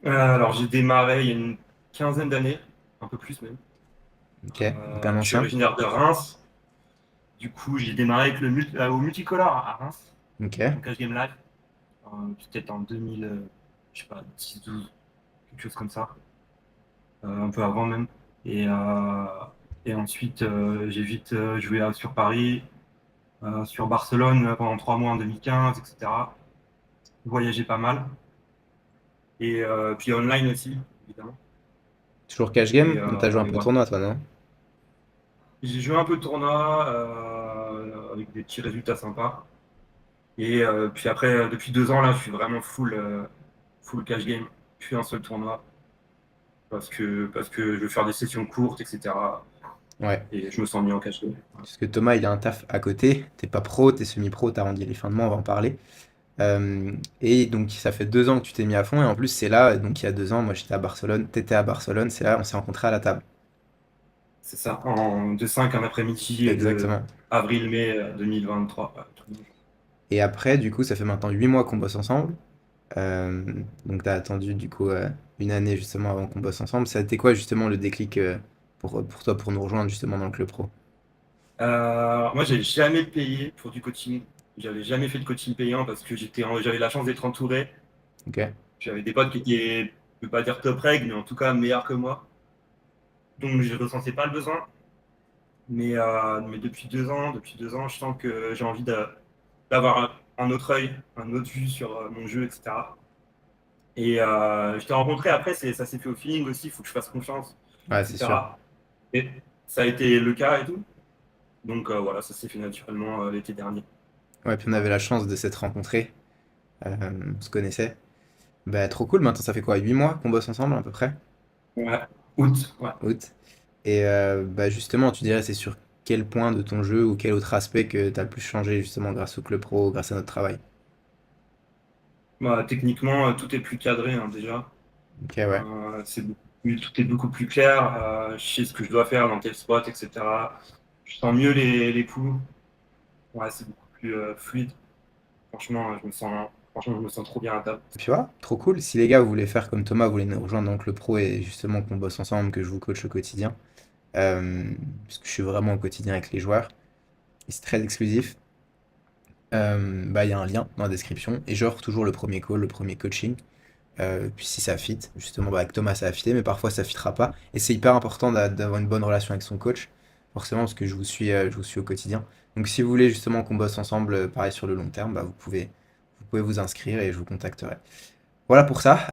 Alors j'ai démarré il y a une quinzaine d'années, un peu plus même. Ok, donc un Je suis ancien. originaire de Reims. Du coup, j'ai démarré avec au multicolore à Reims, Ok. en cash game live. Peut-être en 2000, je sais pas, 10, 12, quelque chose comme ça. Un peu avant même. Et, euh, et ensuite, j'ai vite joué sur Paris, sur Barcelone pendant 3 mois en 2015, etc. Voyagé pas mal. Et puis online aussi, évidemment. Toujours cash Et, game? T'as joué un peu voilà. tournoi, toi, non? J'ai joué un peu de tournoi avec des petits résultats sympas. Et puis après, depuis 2 ans, là, je suis vraiment full cash game. Je fais un seul tournoi parce que je veux faire des sessions courtes, etc. Ouais. Et je me sens mieux en cash game. Voilà. Parce que Thomas, il a un taf à côté. T'es pas pro, t'es semi-pro, t'as rendu les fins de mois, on va en parler. Et donc, ça fait 2 ans que tu t'es mis à fond. Et en plus, c'est là, donc il y a 2 ans, moi j'étais à Barcelone, t'étais à Barcelone, c'est là, on s'est rencontrés à la table. C'est ça, de 5 un après-midi et de Exactement. avril-mai 2023. Ouais. Et après, du coup, ça fait maintenant 8 mois qu'on bosse ensemble. Donc, t'as attendu, du coup, une année justement avant qu'on bosse ensemble. Ça a été quoi, justement, le déclic pour toi, pour nous rejoindre justement dans le club pro? Moi, j'ai jamais payé pour du coaching. J'avais jamais fait de coaching payant parce que j'avais la chance d'être entouré. Ok? J'avais des potes qui étaient, je ne peux pas dire top reg, mais en tout cas meilleurs que moi. Donc, je ne ressentais pas le besoin. Mais depuis deux ans, je sens que j'ai envie d'avoir un autre œil, un autre vue sur mon jeu, etc. Et je t'ai rencontré après, ça s'est fait au feeling aussi, il faut que je fasse confiance, Ouais, c'est sûr. etc. Et ça a été le cas et tout. Donc voilà, ça s'est fait naturellement l'été dernier. Ouais, puis on avait Voilà. la chance de s'être rencontrés. On se connaissait. Bah, trop cool. Maintenant, ça fait quoi? 8 mois qu'on bosse ensemble, à peu près? Ouais. Août, ouais. Août. Et bah, justement, tu dirais, c'est sur quel point de ton jeu ou quel autre aspect que t'as le plus changé, justement, grâce au club pro, grâce à notre travail? Bah, techniquement, tout est plus cadré hein, déjà. Ok, ouais. Tout est beaucoup plus clair. Je sais ce que je dois faire dans tel spot, etc. Je sens mieux les coups. Ouais, c'est beaucoup plus fluide. Franchement, je me sens trop bien à table. Puis voilà, trop cool. Si les gars, vous voulez faire comme Thomas, vous voulez nous rejoindre dans le club pro et justement qu'on bosse ensemble, que je vous coach au quotidien, euh, parce que je suis vraiment au quotidien avec les joueurs, et c'est très exclusif, bah, il y a un lien dans la description. Et genre, toujours le premier call, le premier coaching. Puis si ça fit, justement, bah, avec Thomas, ça a fité, mais parfois ça fitera pas. Et c'est hyper important d'avoir une bonne relation avec son coach, forcément, parce que je vous suis au quotidien. Donc si vous voulez justement qu'on bosse ensemble, pareil sur le long terme, bah, vous pouvez vous inscrire et je vous contacterai. Voilà pour ça.